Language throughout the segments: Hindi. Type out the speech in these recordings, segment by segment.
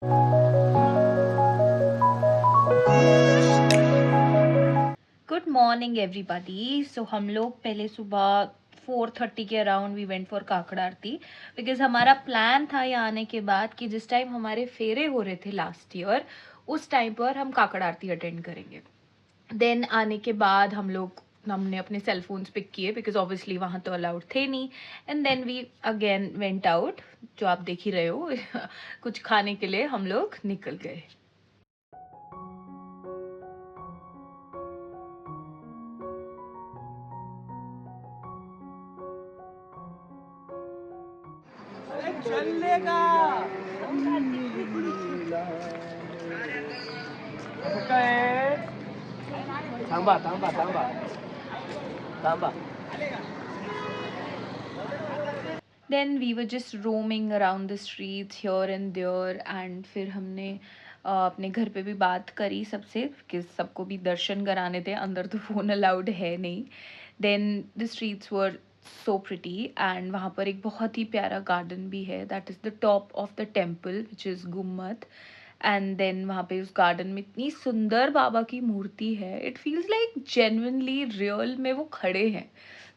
Good morning everybody. सो हम लोग पहले सुबह 4:30 के around we went for Kakad Aarti, because हमारा प्लान था यहाँ आने के बाद कि जिस टाइम हमारे फेरे हो रहे थे लास्ट ईयर, उस टाइम पर हम काकड़ आरती अटेंड करेंगे। देन आने के बाद हमने अपने सेल फोन्स पिक किए, बिकॉज ऑब्वियसली वहाँ तो अलाउड थे नहीं। And then we again went out, जो आप देख ही रहे हो। कुछ खाने के लिए हम लोग निकल गए। चलेगा थांबा थांबा थांबा थांबा। Then we were just roaming around the streets here and there, and फिर हमने अपने घर पे भी बात करी सबसे, कि सबको भी दर्शन कराने थे, अंदर तो फ़ोन अलाउड है नहीं। Then the streets were so pretty, and वहाँ पर एक बहुत ही प्यारा गार्डन भी है, that is the top of the temple which is गुम्मत। एंड देन वहाँ पे उस गार्डन में इतनी सुंदर बाबा की मूर्ति है, it feels like genuinely real में वो खड़े हैं।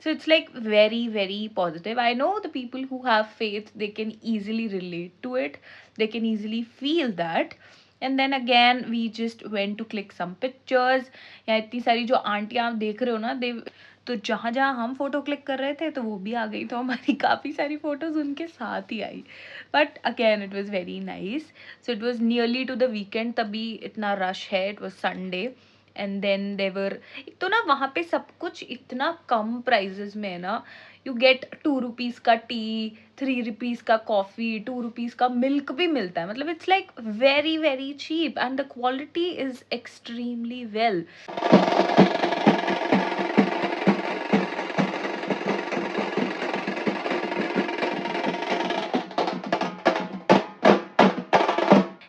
So it's like very, very positive. I know the people who have faith, they can easily relate to it. They can easily feel that. And then again, we just went to click some pictures. यहाँ इतनी सारी जो आंटियाँ आप देख रहे हो ना, दे तो जहाँ जहाँ हम फोटो क्लिक कर रहे थे तो वो भी आ गई, तो हमारी काफ़ी सारी फोटोज उनके साथ ही आई। But again it was very nice. So it was nearly to the weekend, तभी इतना रश है, it was Sunday. And then देवर, एक तो ना वहाँ पे सब कुछ इतना कम प्राइजेस में है ना, यू गेट 2 रुपीज़ का टी, 3 रुपीज़ का कॉफ़ी, 2 रुपीज़ का मिल्क भी मिलता है। मतलब it's like very very cheap, and the quality is extremely well.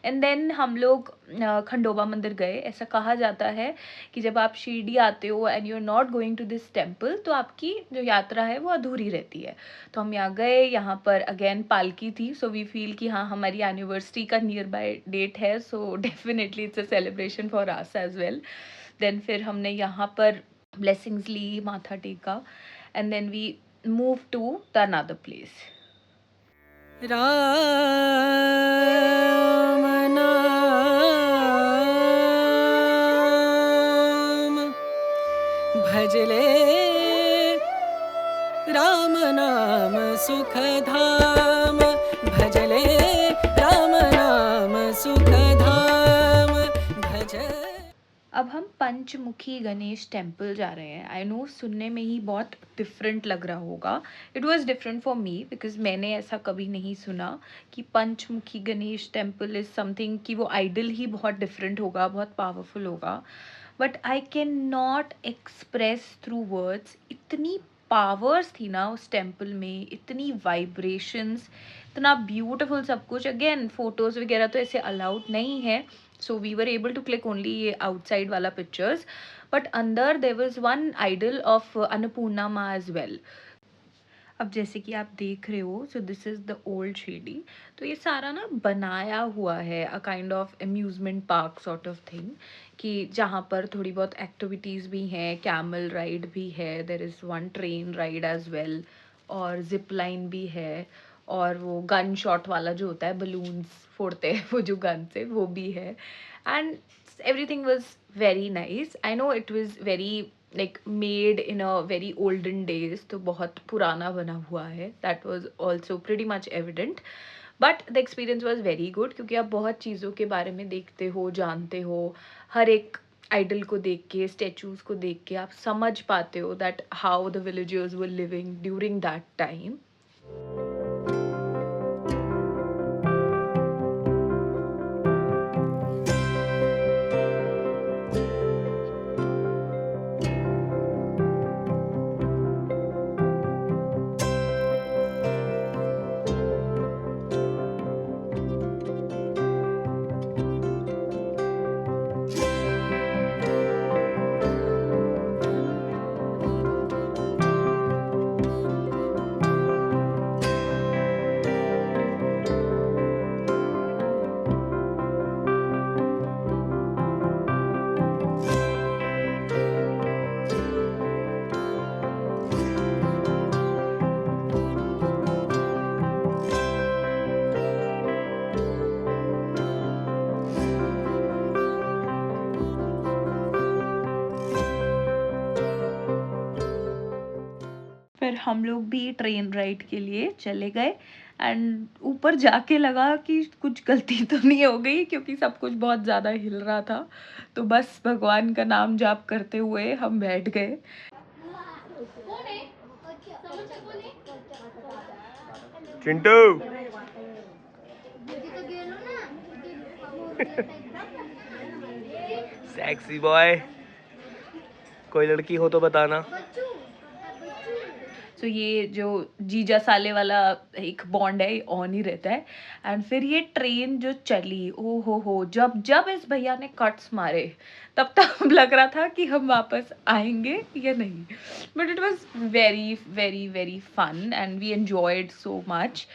And then हम लोग खंडोबा मंदिर गए। ऐसा कहा जाता है कि जब आप शिरडी आते हो and you are not going to this temple, तो आपकी जो यात्रा है वो अधूरी रहती है। तो हम यहाँ गए, यहाँ पर अगेन पालकी थी, सो वी फील कि हाँ, हमारी एनिवर्सरी का नियर बाय डेट है, so definitely it's a celebration for us as well. Then फिर हमने यहाँ पर ब्लेसिंग्स ली, माथा टेका, and then we move to the another place. Ram नाम भजले, राम नाम सुखधाम भजले, राम नाम सुखधाम भज। अब हम पंचमुखी गणेश टेम्पल जा रहे हैं। आई नो सुनने में ही बहुत डिफरेंट लग रहा होगा। It was different for me, because मैंने ऐसा कभी नहीं सुना कि पंचमुखी गणेश टेम्पल इज़ समथिंग, कि वो आइडल ही बहुत डिफरेंट होगा, बहुत पावरफुल होगा। But I can not express through words, इतनी पावर्स थी ना उस टेम्पल में, इतनी वाइब्रेशंस, इतना ब्यूटिफुल सब कुछ। अगेन फोटोज़ वगैरह तो ऐसे अलाउड नहीं है, so we were able to click only outside wala pictures, but under there was one idol of Annapurna Ma as well. अब जैसे कि आप देख रहे हो, so this is the old Shirdi. तो ये सारा ना बनाया हुआ है, a kind of amusement park sort of thing, कि जहाँ पर थोड़ी बहुत एक्टिविटीज़ भी हैं, कैमल राइड भी है, there is one train ride as well, और जिप लाइन भी है, और वो गन शॉट वाला जो होता है, बलून्स फोड़ते हैं वो जो गन से, वो भी है। And everything was very nice. I know it was very like made in a very olden days, तो बहुत पुराना बना हुआ है, that was also pretty much evident, but the experience was very good, क्योंकि आप बहुत चीज़ों के बारे में देखते हो, जानते हो, हर एक आइडल को देख के, स्टेचूज को देख के आप समझ पाते हो that how the villagers were living during that time. हम लोग भी ट्रेन राइड के लिए चले गए एंड ऊपर जाके लगा कि कुछ गलती तो नहीं हो गई क्योंकि सब कुछ बहुत ज़्यादा हिल रहा था। तो बस भगवान का नाम जाप करते हुए हम बैठ गए। चिंटू सेक्सी बॉय, कोई लड़की हो तो बताना। तो ये जो जीजा साले वाला एक बॉन्ड है, ये ऑन ही रहता है। एंड फिर ये ट्रेन जो चली, ओ हो, जब जब इस भैया ने कट्स मारे तब तक लग रहा था कि हम वापस आएंगे या नहीं। But it was very very very fun and we enjoyed so much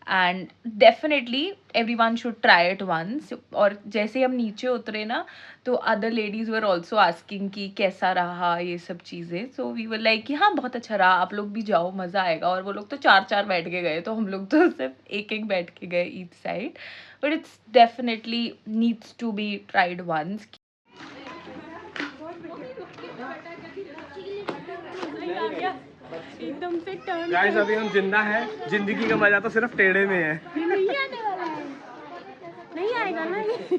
and definitely every one should try it once. और जैसे हम नीचे उतरे ना, तो other ladies were also asking कि कैसा रहा ये सब चीज़ें। सो वी वर लाइक कि हाँ बहुत अच्छा रहा, आप लोग भी जाओ, मज़ा आएगा। और वो लोग तो 4-4 बैठ के गए, तो हम लोग तो सिर्फ एक बैठ के गए each side. But it's definitely needs to be tried once. एकदम से टर्न। गाइस अभी हम जिंदा हैं, जिंदगी का मजा तो सिर्फ टेढ़े में है। नहीं आने वाला है, नहीं आएगा ना ये।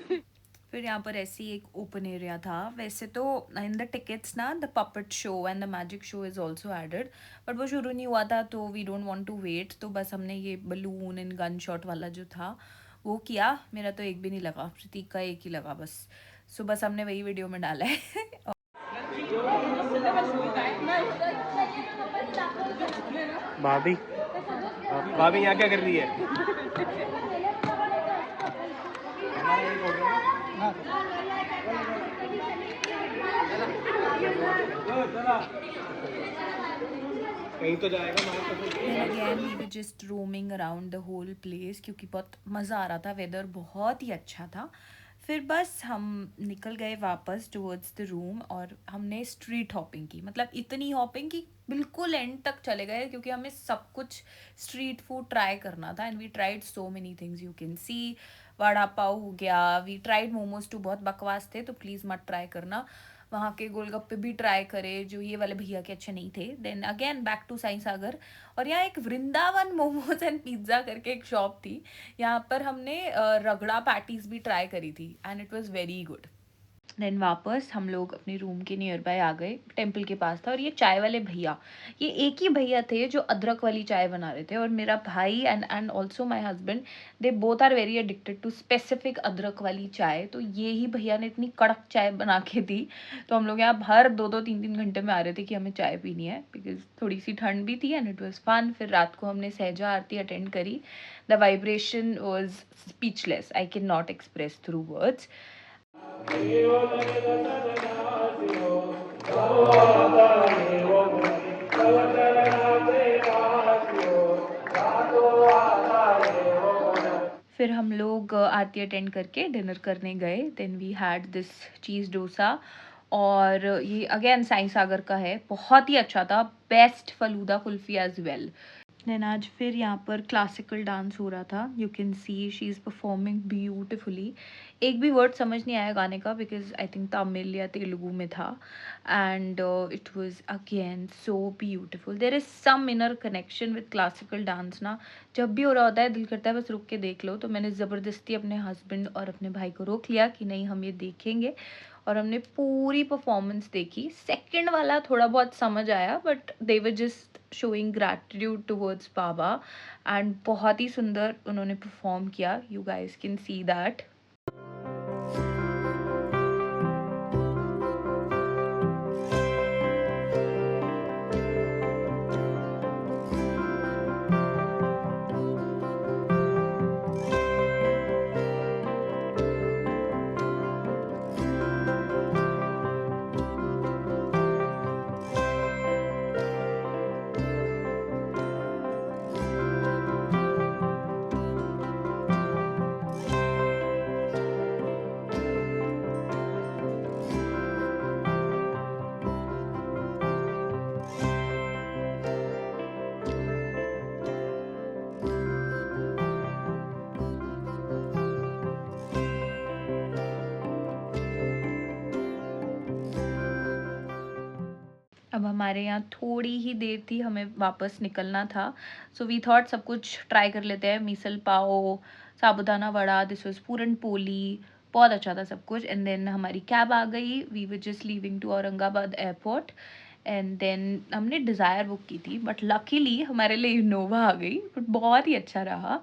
फिर यहाँ पर ऐसी एक ओपन एरिया था। वैसे तो इन द टिकट्स ना the puppet show and the magic show is also added, but वो शुरू नहीं हुआ था तो we don't want to wait. तो बस हमने ये बलून एंड गन शॉट वाला जो था वो किया। मेरा तो एक भी नहीं लगा, प्रतीक का एक ही लगा बस। सो बस हमने वही वीडियो में डाला है। भाभी भाभी यहाँ क्या कर रही है? कहीं तो जाएगा। Again we were just roaming around the whole place क्योंकि बहुत मज़ा आ रहा था, वेदर बहुत ही अच्छा था। फिर बस हम निकल गए वापस टुवर्ड्स द रूम और हमने स्ट्रीट हॉपिंग की। मतलब इतनी हॉपिंग कि बिल्कुल एंड तक चले गए क्योंकि हमें सब कुछ स्ट्रीट फूड ट्राई करना था। And we tried so many things, you can see. Vada pav हो गया, वी ट्राइड मोमोज टू, बहुत बकवास थे तो प्लीज़ मत ट्राई करना। वहाँ के गोलगप्पे भी ट्राई करे जो ये वाले भैया के अच्छे नहीं थे। Then again back to Sai Sagar. और यहाँ एक वृंदावन मोमोज एंड पिज्ज़ा करके एक शॉप थी, यहाँ पर हमने रगड़ा पैटीज भी ट्राई करी थी and it was very good. Then वापस हम लोग अपने रूम के नियर बाय आ गए, टेम्पल के पास था। और ये चाय वाले भैया, ये एक ही भैया थे जो अदरक वाली चाय बना रहे थे। और मेरा भाई and also my husband, they both are very addicted to specific अदरक वाली चाय। तो ये ही भैया ने इतनी कड़क चाय बना के दी, तो हम लोग यहाँ हर 2-2 3-3 घंटे में आ रहे थे कि हमें चाय पीनी है, बिकॉज थोड़ी सी ठंड भी थी एंड इट वॉज फन। फिर रात को हमने सहजा आरती अटेंड करी। The vibration was speechless, I can not express through words. फिर हम लोग आरती अटेंड करके डिनर करने गए। देन वी हैड दिस चीज़ डोसा, और ये अगेन साई सागर का है, बहुत ही अच्छा था। Best falooda kulfi as well. Then आज फिर यहाँ पर क्लासिकल डांस हो रहा था। You can see she is performing beautifully. एक भी वर्ड समझ नहीं आया गाने का बिकॉज आई थिंक तमिल या तेलुगु में था। And it was again so beautiful. There is some inner connection with classical dance ना। जब भी हो रहा होता है दिल करता है बस रुक के देख लो। तो मैंने ज़बरदस्ती अपने हस्बैंड और अपने भाई को रोक लिया कि नहीं हम ये देखेंगे, और हमने पूरी परफॉर्मेंस देखी। सेकंड वाला थोड़ा बहुत समझ आया, but they were just showing gratitude towards Baba and बहुत ही सुंदर उन्होंने परफॉर्म किया। You guys can see that. हमारे यहाँ थोड़ी ही देर थी, हमें वापस निकलना था। सो वी थॉट सब कुछ ट्राई कर लेते हैं, मिसल पाव, साबूदाना वड़ा, दिस वाज पूरन पोली, बहुत अच्छा था सब कुछ। एंड देन हमारी कैब आ गई, we were just leaving to Aurangabad airport. And then हमने डिज़ायर बुक की थी, बट लकीली हमारे लिए इनोवा आ गई, बट बहुत ही अच्छा रहा।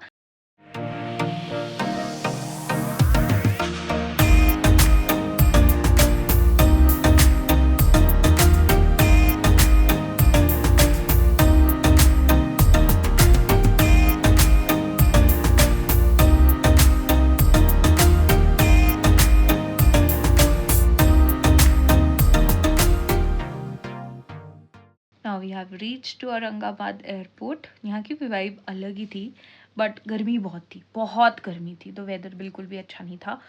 Now we have reach to Aurangabad airport. यहाँ की भी वाइब अलग ही थी, बट गर्मी बहुत थी, बहुत गर्मी थी, तो वेदर बिल्कुल भी अच्छा नहीं था।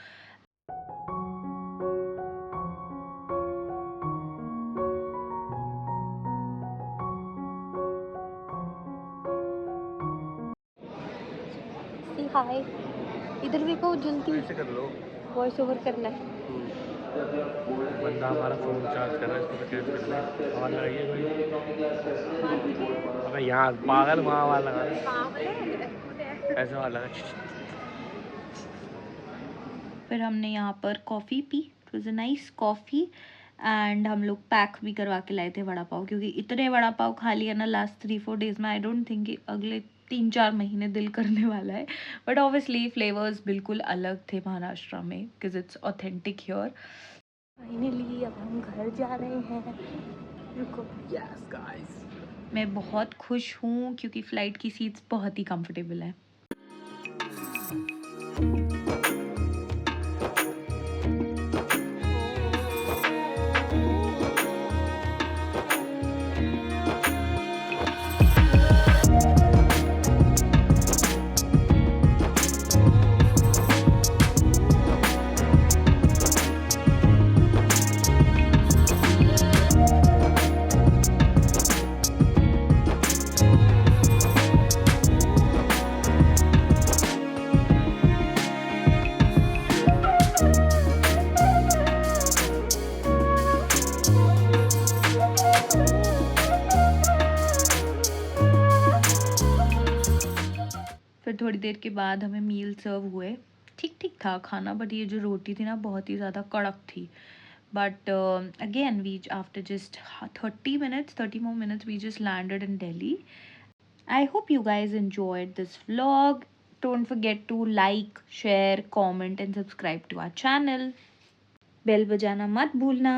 हाय, इधर देखो जल्दी, ऐसे कर लो। वॉइस ओवर करना है। बंदा हमारा फोन चार्ज कर रहा है, इसको तो कैसे कर ले। आवाज लगाइए कोई। अबे यहाँ पागल, वहाँ आवाज लगा रहे। ऐसे आवाज लगा। फिर हमने यहाँ पर coffee P, it was a nice coffee. And हम लोग पैक भी करवा के लाए थे वड़ा पाव, क्योंकि इतने वड़ा पाव खा लिया ना लास्ट 3-4 डेज में, आई डोंट थिंक कि अगले 3-4 महीने दिल करने वाला है। बट ऑब्वियसली फ्लेवर्स बिल्कुल अलग थे महाराष्ट्र में, because it's authentic here. Finally अब हम घर जा रहे हैं। रुको। यस गाइस, मैं बहुत खुश हूँ क्योंकि फ़्लाइट की सीट्स बहुत ही कंफर्टेबल हैं। फिर थोड़ी देर के बाद हमें मील सर्व हुए। ठीक ठीक था खाना, बट ये जो रोटी थी ना बहुत ही ज़्यादा कड़क थी। But again we after just 30 more minutes we just landed in Delhi. I hope you guys enjoyed this vlog. Don't forget to like, share, comment and subscribe to our channel. Bell बजाना मत भूलना।